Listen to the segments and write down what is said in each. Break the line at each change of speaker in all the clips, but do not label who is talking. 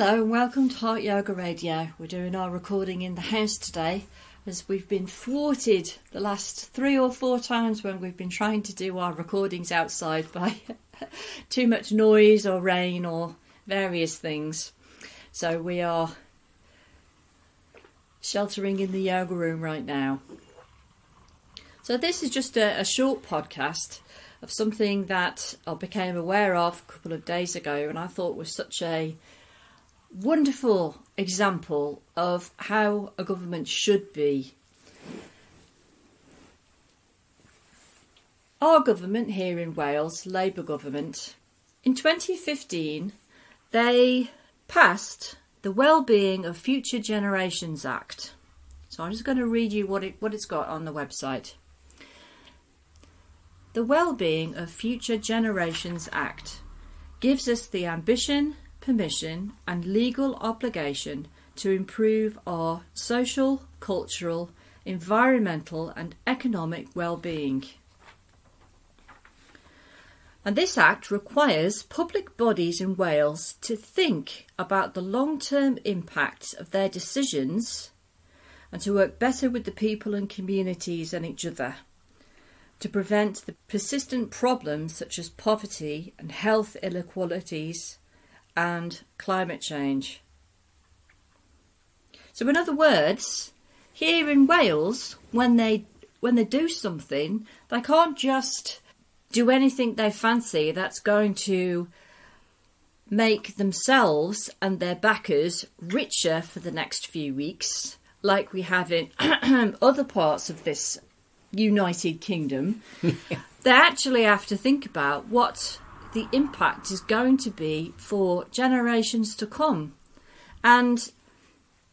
Hello and welcome to Heart Yoga Radio. We're doing our recording in the house today as we've been thwarted the last 3 or 4 times when we've been trying to do our recordings outside by too much noise or rain or various things. So we are sheltering in the yoga room right now. So this is just a short podcast of something that I became aware of a couple of days ago and I thought was such a wonderful example of how a government should be. Our government here in Wales, Labour government, in 2015 they passed the Wellbeing of Future Generations Act. So I'm just going to read you what it's got on the website. The Wellbeing of Future Generations Act gives us the ambition, permission and legal obligation to improve our social, cultural, environmental and economic well-being. And this Act requires public bodies in Wales to think about the long-term impacts of their decisions and to work better with the people and communities and each other to prevent the persistent problems such as poverty and health inequalities and climate change. So in other words, here in Wales, when they do something, they can't just do anything they fancy that's going to make themselves and their backers richer for the next few weeks, like we have in other parts of this United Kingdom. They actually have to think about what the impact is going to be for generations to come. And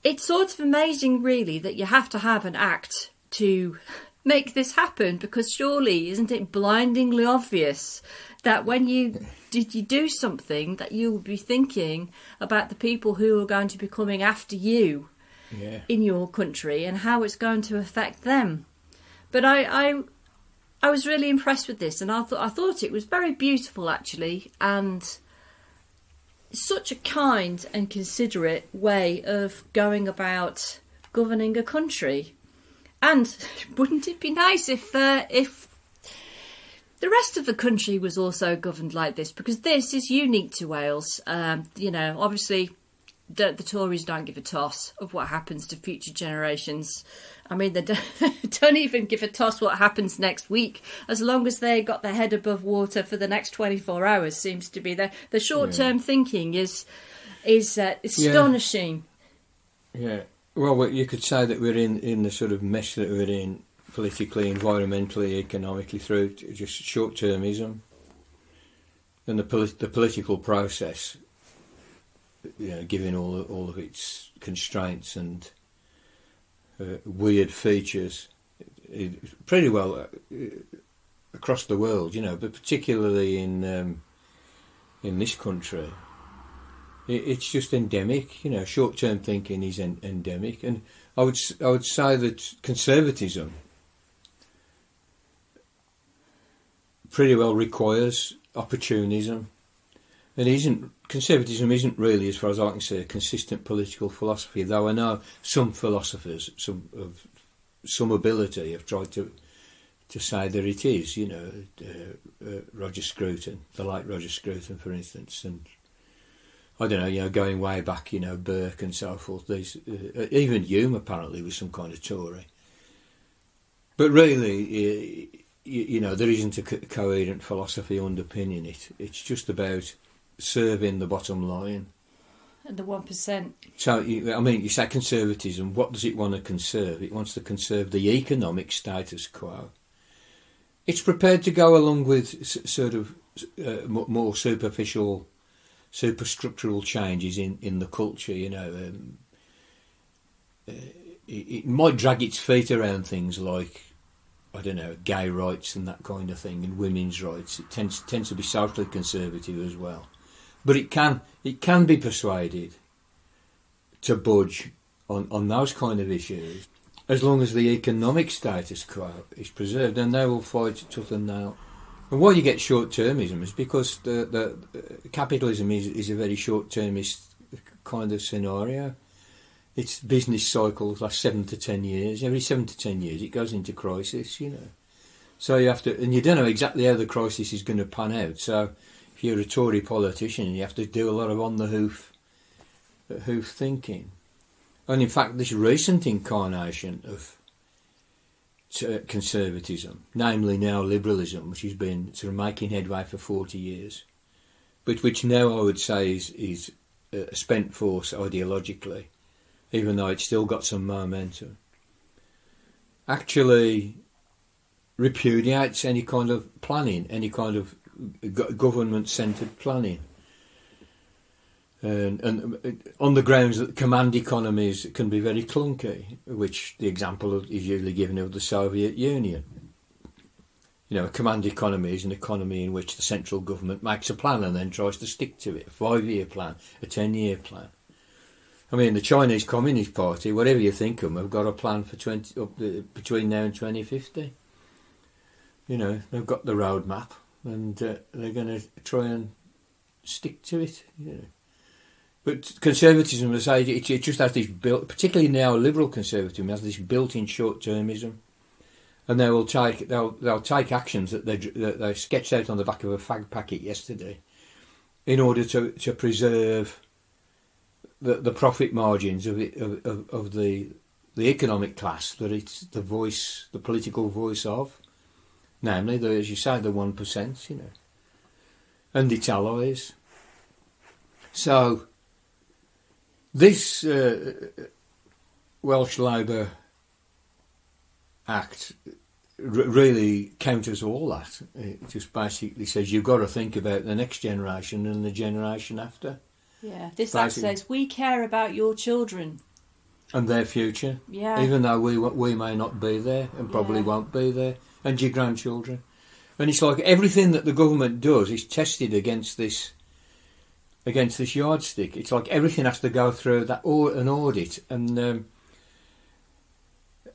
it's sort of amazing, really, that you have to have an act to make this happen, because surely, isn't it blindingly obvious that when you do something that you will be thinking about the people who are going to be coming after you in your country and how it's going to affect them. But I was really impressed with this, and I thought it was very beautiful, actually, and such a kind and considerate way of going about governing a country. And wouldn't it be nice if the rest of the country was also governed like this? Because this is unique to Wales. Obviously, the Tories don't give a toss of what happens to future generations. I mean, they don't even give a toss what happens next week, as long as they got their head above water for the next 24 hours. Seems to be the short-term thinking is astonishing.
Yeah. Well, you could say that we're in the sort of mess that we're in politically, environmentally, economically through just short-termism and the political process. Given all of its constraints and weird features, pretty well across the world, but particularly in this country, it's just endemic. Short-term thinking is endemic, and I would say that conservatism pretty well requires opportunism. Conservatism isn't really, as far as I can see, a consistent political philosophy, though I know some philosophers, some ability, have tried to say that it is, Roger Scruton, the late Roger Scruton, for instance, and I don't know, going way back, Burke and so forth, even Hume apparently was some kind of Tory. But really, there isn't a coherent philosophy underpinning it. It's just about serving the bottom line.
And the 1%. So,
you say conservatism, what does it want to conserve? It wants to conserve the economic status quo. It's prepared to go along with sort of more superficial, superstructural changes in the culture, It might drag its feet around things like, I don't know, gay rights and that kind of thing, and women's rights. It tends to be socially conservative as well. But it can be persuaded to budge on those kind of issues, as long as the economic status quo is preserved, and they will fight tooth and nail. And why you get short-termism is because the capitalism is a very short-termist kind of scenario. Its business cycles last 7 to 10 years. Every 7 to 10 years it goes into crisis, you know. So you have to, and you don't know exactly how the crisis is going to pan out. So if you're a Tory politician, you have to do a lot of on the hoof thinking. And in fact, this recent incarnation of conservatism, namely now liberalism, which has been sort of making headway for 40 years, but which now I would say is a spent force ideologically, even though it's still got some momentum, actually repudiates any kind of planning, any kind of government-centred planning. And on the grounds that command economies can be very clunky, which the example is usually given of the Soviet Union. You know, a command economy is an economy in which the central government makes a plan and then tries to stick to it, a 5-year plan, a 10-year plan. I mean, the Chinese Communist Party, whatever you think of them, have got a plan for between now and 2050. You know, they've got the roadmap and they're going to try and stick to it, you know. But conservatism, as I say, it just has this built, particularly now liberal conservatism, has this built-in short-termism, and they'll take actions that they sketched out on the back of a fag packet yesterday, in order to preserve the profit margins of the economic class that it's the voice, the political voice of, namely, as you say, the 1%, you know, and its allies. So this Welsh Labour Act really counters all that. It just basically says you've got to think about the next generation and the generation after.
Yeah, this act says we care about your children
and their future.
Yeah,
even though we may not be there and probably won't be there, and your grandchildren. And it's like everything that the government does is tested against this yardstick. It's like everything has to go through an audit. And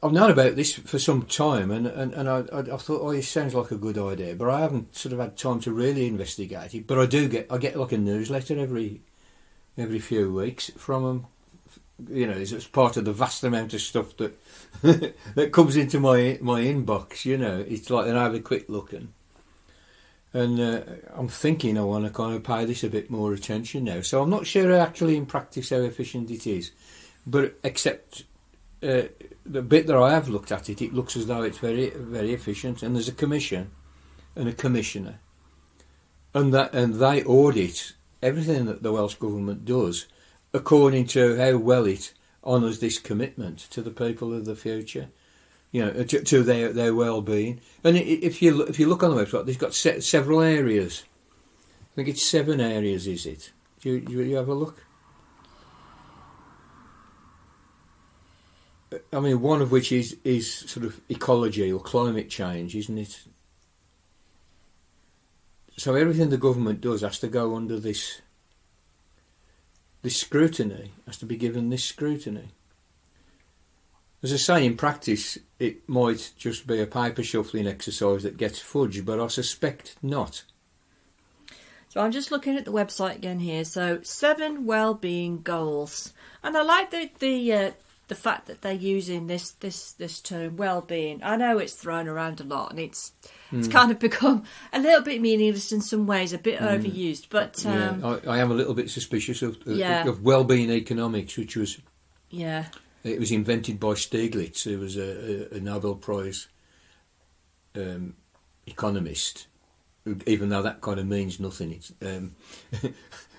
I've known about this for some time, and I thought, oh, it sounds like a good idea, but I haven't sort of had time to really investigate it. But I get like a newsletter every few weeks from them. You know, it's part of the vast amount of stuff that that comes into my inbox. You know, it's like, and I have a quick look and I'm thinking I want to kind of pay this a bit more attention now. So I'm not sure actually in practice how efficient it is, but except the bit that I have looked at it looks as though it's very, very efficient. And there's a commission and a commissioner, and they audit everything that the Welsh Government does according to how well it honours this commitment to the people of the future, you know, to their well-being. And if you look on the website, they've got several areas. I think it's 7 areas, is it? You have a look? I mean, one of which is sort of ecology or climate change, isn't it? So everything the government does has to go under this scrutiny, has to be given this scrutiny. As I say, in practice, it might just be a paper shuffling exercise that gets fudged, but I suspect not.
So I'm just looking at the website again here. So 7 well-being goals, and I like the fact that they're using this term well-being. I know it's thrown around a lot, and it's kind of become a little bit meaningless in some ways, a bit overused. But
I am a little bit suspicious of well-being economics, which was it was invented by Stiglitz, who was a Nobel Prize economist. Even though that kind of means nothing, it's,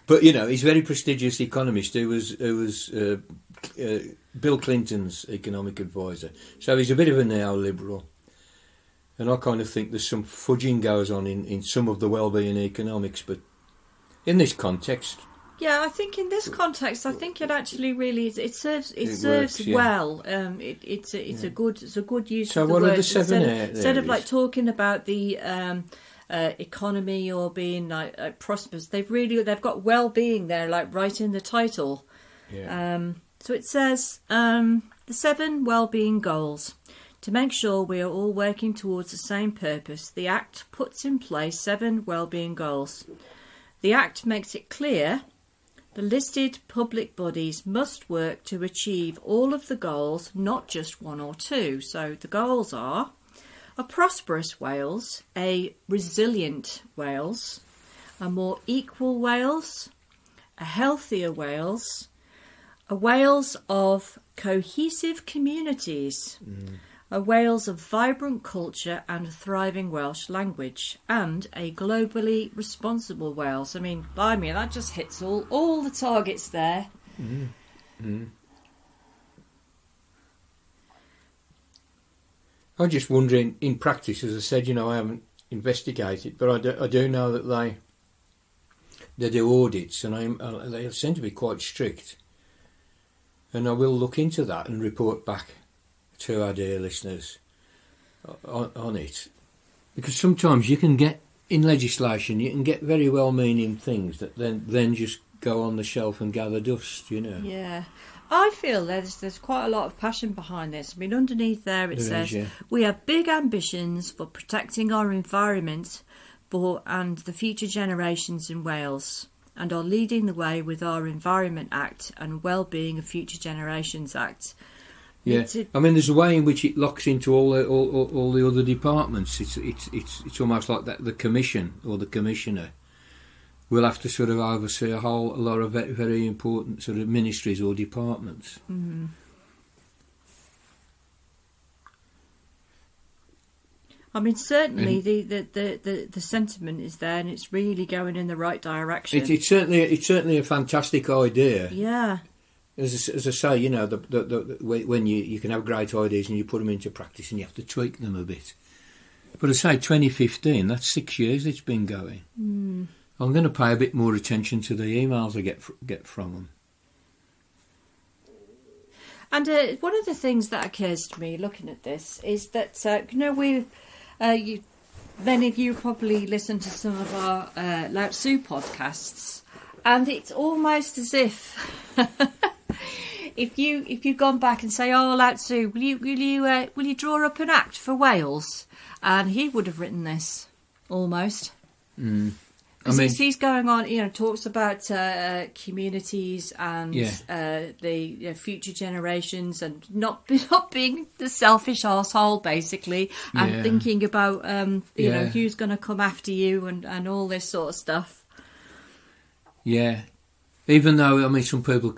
but you know, he's a very prestigious economist who was Bill Clinton's economic advisor. So he's a bit of a neoliberal. And I kind of think there's some fudging goes on in some of the well-being economics, but in this context...
Yeah, I think in this context, I think it actually really it serves works, well. It's a good use
so
of the
what
word.
Are the 7
instead of like talking about the economy or being like prosperous, they've got well-being there, like right in the title.
Yeah.
So it says the 7 well-being goals. To make sure we are all working towards the same purpose, the Act puts in place 7 well-being goals. The Act makes it clear The listed public bodies must work to achieve all of the goals, not just one or two. So the goals are a prosperous Wales, a resilient Wales, a more equal Wales, a healthier Wales, a Wales of cohesive communities, a Wales of vibrant culture and a thriving Welsh language, and a globally responsible Wales. I mean, blimey, that just hits all the targets there.
I'm just wondering, in practice, as I said, I haven't investigated, but I do know that they do audits, and they seem to be quite strict. And I will look into that and report back to our dear listeners on it, because sometimes you can get in legislation, you can get very well-meaning things that then just go on the shelf and gather dust.
Yeah, I feel there's quite a lot of passion behind this. I mean, underneath there it says we have big ambitions for protecting our environment and the future generations in Wales, and are leading the way with our Environment Act and Wellbeing of Future Generations Act.
Yeah, I mean, there's a way in which it locks into all the other departments. It's almost like that the commission or the commissioner will have to sort of oversee a lot of very, very important sort of ministries or departments.
Mm-hmm. I mean, certainly the sentiment is there, and it's really going in the right direction.
It's certainly a fantastic idea.
Yeah.
As I say, when you can have great ideas and you put them into practice, and you have to tweak them a bit. But I say 2015, that's 6 years it's been going. I'm going to pay a bit more attention to the emails I get from them.
And one of the things that occurs to me looking at this is that many of you probably listen to some of our Lao Tzu podcasts, and it's almost as if if you've gone back and say, "Oh, Lao Tzu, will you draw up an act for Wales?" and he would have written this almost. I mean, he's going on, talks about communities and the future generations, and not being the selfish arsehole, basically, and thinking about who's going to come after you and all this sort of stuff. Yeah.
Even though, I mean, some people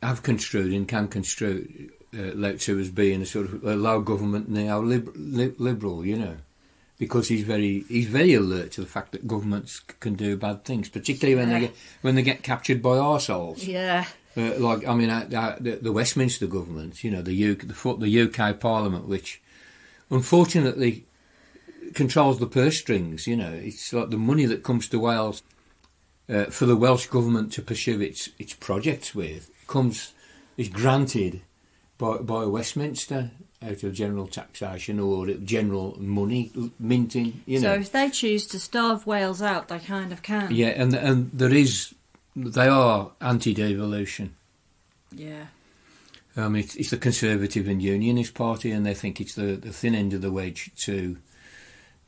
have construed and can construe Lao Tzu as being a sort of a low government neo-liberal, because he's very alert to the fact that governments can do bad things, particularly when they get captured by arseholes.
Yeah.
The Westminster government, the UK Parliament, which unfortunately controls the purse strings. It's like the money that comes to Wales for the Welsh government to pursue its projects with is granted by Westminster out of general taxation or general money minting.
So if they choose to starve Wales out, they kind of can.
Yeah, and they are anti-devolution.
Yeah.
It's the Conservative and Unionist Party, and they think it's the thin end of the wedge to,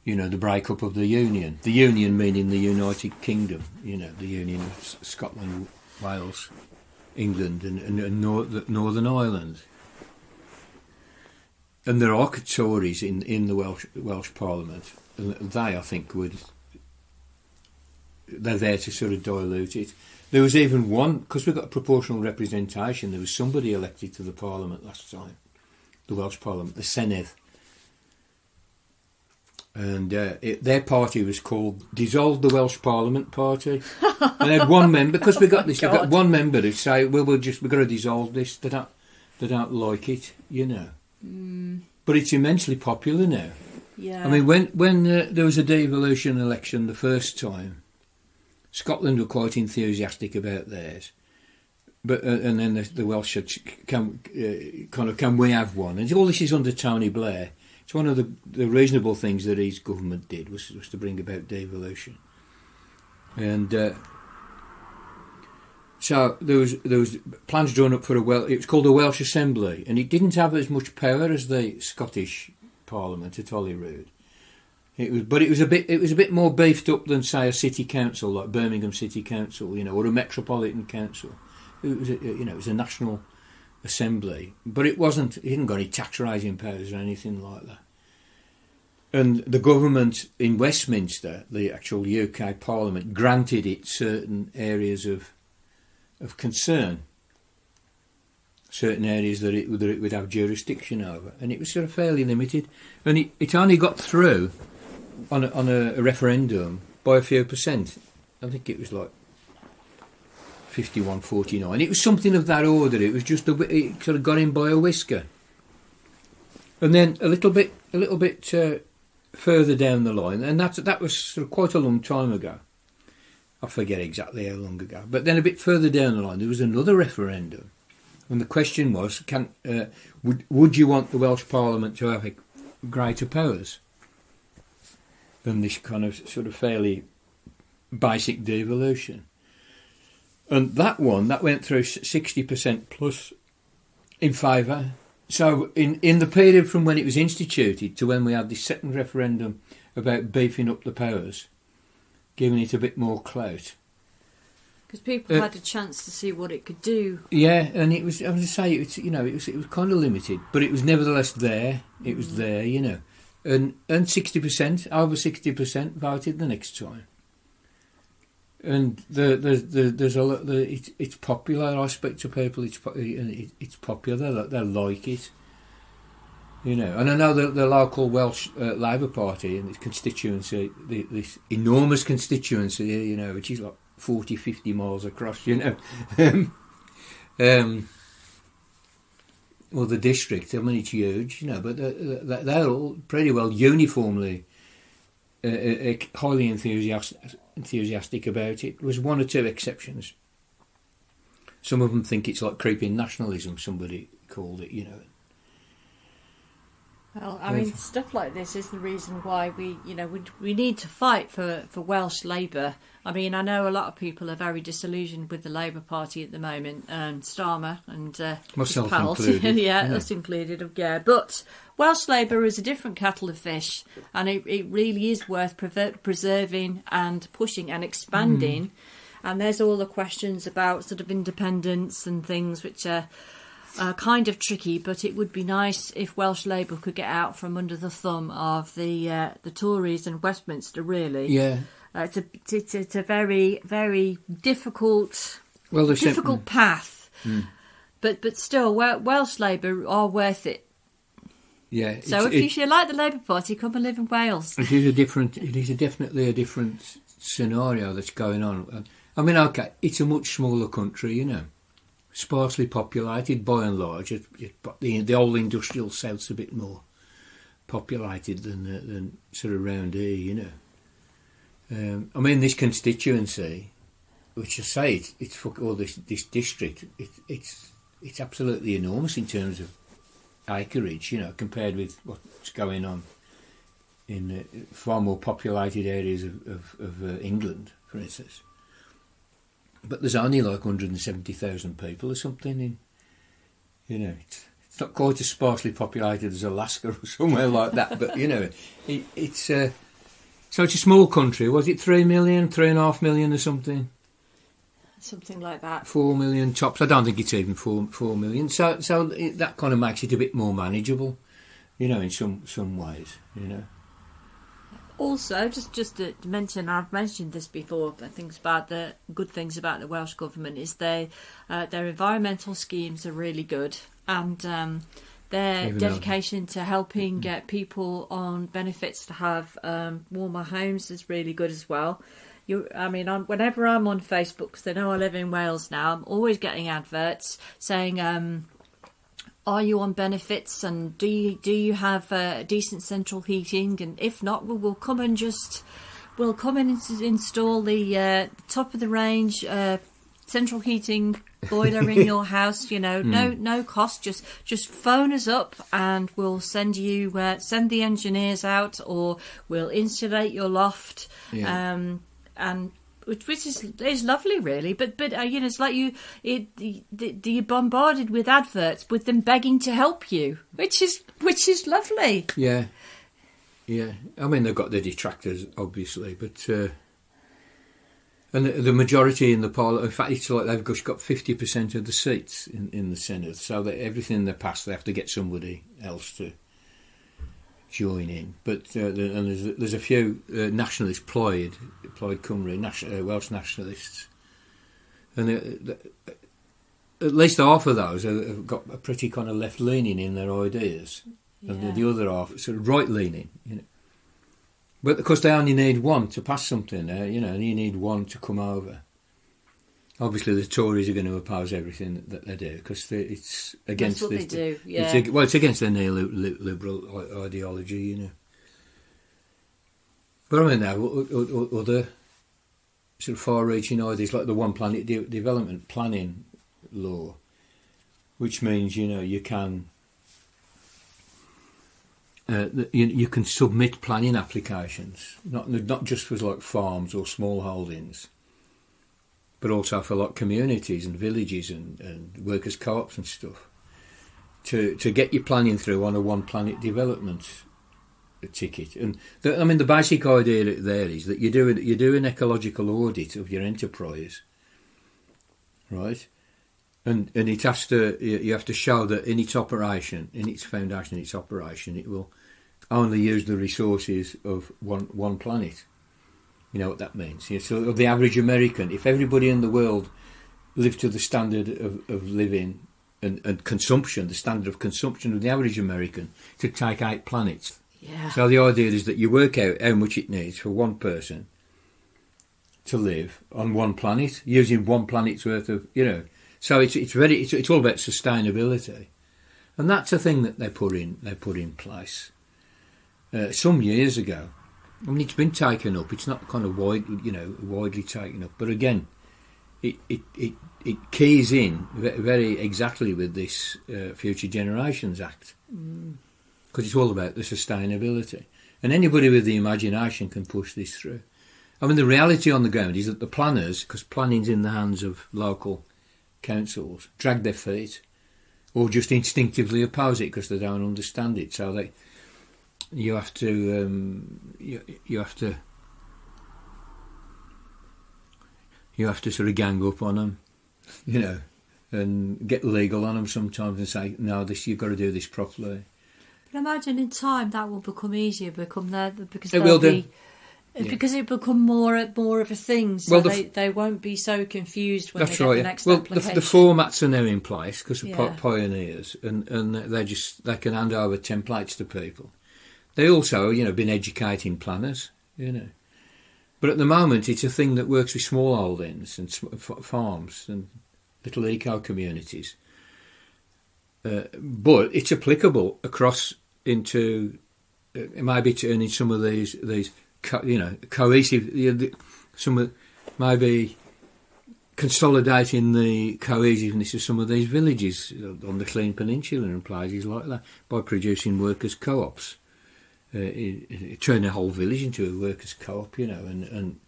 the breakup of the Union. The Union meaning the United Kingdom, the Union of Scotland, Wales, England and Northern Ireland. And there are Tories in the Welsh Parliament, and they, I think, they're there to sort of dilute it. There was even one, because we've got proportional representation, there was somebody elected to the Parliament last time, the Welsh Parliament, the Senedd. And their party was called Dissolve the Welsh Parliament Party. And they had one member, because we've got one member who say, we've got to dissolve this. They don't like it, But it's immensely popular now.
Yeah.
I mean, when there was a devolution election the first time, Scotland were quite enthusiastic about theirs, but and then the Welsh said, "Can we have one?" And all this is under Tony Blair. It's one of the reasonable things that his government did was to bring about devolution, and so there was plans drawn up for it was called a Welsh Assembly, and it didn't have as much power as the Scottish Parliament at Holyrood. It was a bit more beefed up than, say, a city council like Birmingham City Council, or a metropolitan council. It was a national assembly, but it wasn't. It didn't got any tax raising powers or anything like that. And the government in Westminster, the actual UK Parliament, granted it certain areas of concern, certain areas that it would have jurisdiction over, and it was sort of fairly limited. And it only got through on a referendum by a few percent. I think it was like 51-49. It was something of that order. It was just it sort of got in by a whisker. And then a little bit further down the line, and that was sort of quite a long time ago. I forget exactly how long ago. But then a bit further down the line, there was another referendum, and the question was, would you want the Welsh Parliament to have greater powers than this kind of sort of fairly basic devolution? And that went through 60% plus in favour. So in the period from when it was instituted to when we had this second referendum about beefing up the powers, giving it a bit more clout,
because people had a chance to see what it could do.
Yeah, and it was. I was to say it was kind of limited, but it was nevertheless there. It was there, and 60%, over 60% voted the next time. And there's a lot. It's popular. I speak to people. It's popular. They like it. And I know the local Welsh Labour Party and its constituency, this enormous constituency, which is like 40-50 miles across, or the district. I mean, it's huge, but they're all pretty well uniformly highly enthusiastic about it. There was one or two exceptions. Some of them think it's like creeping nationalism, somebody called it,
Well, I mean, stuff like this is the reason why we need to fight for Welsh Labour. I mean, I know a lot of people are very disillusioned with the Labour Party at the moment, and Starmer and
myself
his pals.
included.
yeah, us included. Yeah, but Welsh Labour is a different kettle of fish, and it really is worth preserving and pushing and expanding. And there's all the questions about sort of independence and things which are kind of tricky, but it would be nice if Welsh Labour could get out from under the thumb of the Tories and Westminster. Really,
yeah.
It's a very, very difficult path, but still, Welsh Labour are worth it.
Yeah.
So if you like the Labour Party, come and live in Wales.
It is definitely a different scenario that's going on. I mean, okay, it's a much smaller country, sparsely populated by and large. The old industrial south's a bit more populated than sort of round here, I mean, this constituency, which I say it's this district, it's absolutely enormous in terms of acreage, compared with what's going on in far more populated areas of England, for instance. But there's only like 170,000 people or something it's not quite as sparsely populated as Alaska or somewhere like that, but it's so it's a small country. Was it 3 million, 3.5 million or something?
Something like that. 4
million tops. I don't think it's even 4 million. So that kind of makes it a bit more manageable, in some ways,
Also, just to mention, I've mentioned this before, the good things about the Welsh Government is their environmental schemes are really good, and their dedication to helping get people on benefits to have warmer homes is really good as well. Whenever I'm on Facebook, because they know I live in Wales now, I'm always getting adverts saying, are you on benefits, and do you have decent central heating? And if not, we'll come and install the top of the range central heating boiler in your house. No cost. Just phone us up and we'll send the engineers out, or we'll insulate your loft. Yeah. And which is lovely, really. But it's like you're bombarded with adverts with them begging to help you, which is lovely.
Yeah. Yeah, I mean they've got their detractors, obviously, but and the majority in the Parliament. In fact, it's like they've just got 50% of the seats in the Senedd, so that everything they pass, they have to get somebody else to join in. But and there's a few nationalists, Plaid Cymru, Welsh nationalists, and at least half of those have got a pretty kind of left leaning in their ideas. And the other half sort of right leaning, you know. But of course they only need one to pass something, you know, and you need one to come over. Obviously the Tories are going to oppose everything that they do because it's against
That's what
this.
they do, yeah.
It's against their neoliberal ideology, you know. But I mean now other sort of far-reaching ideas like the One Planet Development Planning Law, which means, you know, you can. You can submit planning applications, not just for like farms or small holdings, but also for like communities and villages and workers' co-ops and stuff, to get your planning through on a One Planet Development ticket. And the basic idea there is that you do an ecological audit of your enterprise, right? And it has to, you have to show that in its operation, in its foundation, its operation, it will only use the resources of one planet. You know what that means? Yeah, so the average American, if everybody in the world lived to the standard of living and consumption, the standard of consumption of the average American, to take 8 planets.
Yeah.
So the idea is that you work out how much it needs for one person to live on one planet, using one planet's worth of, you know. So it's all about sustainability, and that's a thing that they put in place some years ago. I mean, it's been taken up. It's not kind of widely taken up, but again, it keys in very exactly with this Future Generations Act, because it's all about the sustainability, and anybody with the imagination can push this through. I mean, the reality on the ground is that the planners, because planning's in the hands of local councils, drag their feet or just instinctively oppose it because they don't understand it. So you have to sort of gang up on them, you know, and get legal on them sometimes and say, no, you've got to do this properly.
But imagine in time that will become easier, because
it will do.
Because it become more of a thing, so they won't be so confused when they get the next application.
The formats are now in place because of pioneers, and they can hand over templates to people. They also, you know, been educating planners, you know. But at the moment, it's a thing that works with small holdings and farms and little eco communities. But it's applicable across into maybe turning some of these. Cohesive. Some maybe consolidating the cohesiveness of some of these villages on the Clean Peninsula and places like that by producing workers' co-ops, turn a whole village into a workers' co-op, you know, and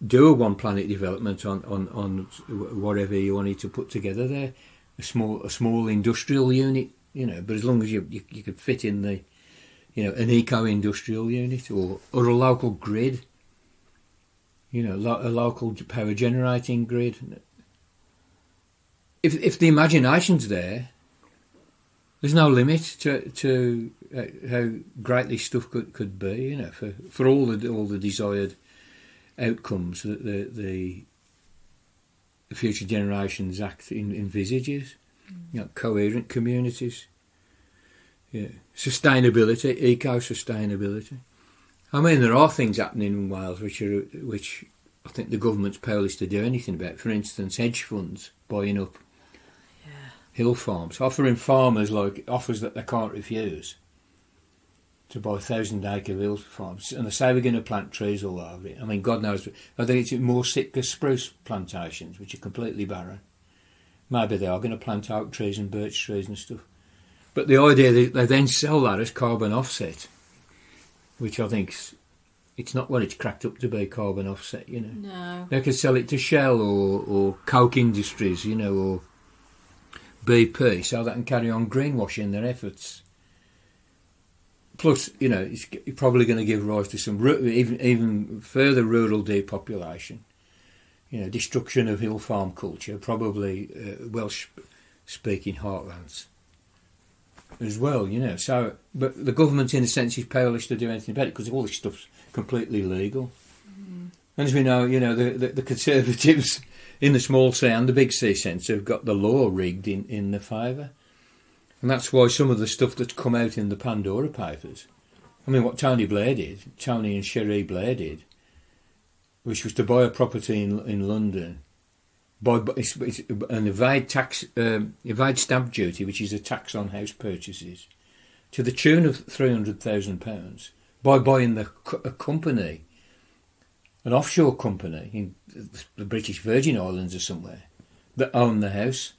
do a One Planet Development on whatever you wanted to put together there, a small industrial unit, you know, but as long as you could fit in the, you know, an eco-industrial unit or a local grid, you know, a local power generating grid. If the imagination's there's no limit to how great this stuff could be, you know, for all the desired outcomes that the Future Generations Act envisages. You know, coherent communities. Yeah. Sustainability, eco-sustainability. I mean, there are things happening in Wales which I think the government's powerless to do anything about. For instance, hedge funds buying up hill farms, offering farmers like offers that they can't refuse to buy 1,000-acre hill farms, and they say we're going to plant trees all over it. I mean, God knows. I think it's more Sitka spruce plantations, which are completely barren. Maybe they are going to plant oak trees and birch trees and stuff. But the idea that they then sell that as carbon offset, which I think it's not what it's cracked up to be, carbon offset, you know.
No.
They could sell it to Shell or Coke Industries, you know, or BP, so they can carry on greenwashing their efforts. plus, it's probably going to give rise to some even further rural depopulation. Destruction of hill farm culture, probably Welsh-speaking heartlands as well. So, but the government, in a sense, is powerless to do anything about it because all this stuff's completely legal. And as we know, the Conservatives in the small C and the big C sense have got the law rigged in their favour. And that's why some of the stuff that's come out in the Pandora Papers, I mean, what Tony and Cherie Blair did, which was to buy a property in London, and evade stamp duty, which is a tax on house purchases, to the tune of £300,000 by buying a company, an offshore company in the British Virgin Islands or somewhere, that owned the house.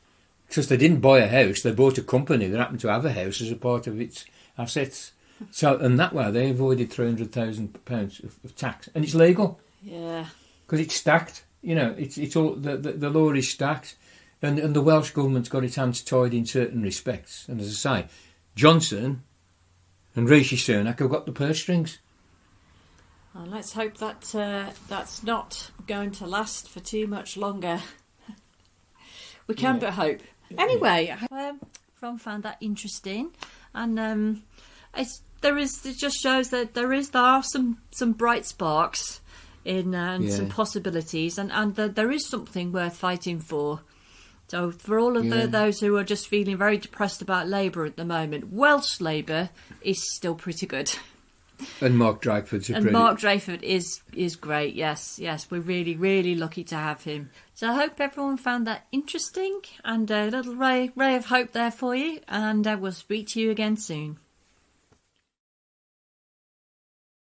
Because they didn't buy a house, they bought a company that happened to have a house as a part of its assets. So, and that way they avoided £300,000 of tax, and it's legal.
Yeah,
because it's stacked. It's all the law is stacked, and the Welsh government's got its hands tied in certain respects. And as I say, Johnson and Rishi Sunak have got the purse strings.
Well, let's hope that that's not going to last for too much longer. We can but hope. Anyway, everyone found that interesting, and it just shows that there are some bright sparks in and some possibilities, and there is something worth fighting for. So for all of those who are just feeling very depressed about Labour at the moment, Welsh Labour is still pretty good.
And Mark Drakeford's
Mark Drakeford is great. Yes, we're really, really lucky to have him. So I hope everyone found that interesting, and a little ray of hope there for you, and we'll speak to you again soon.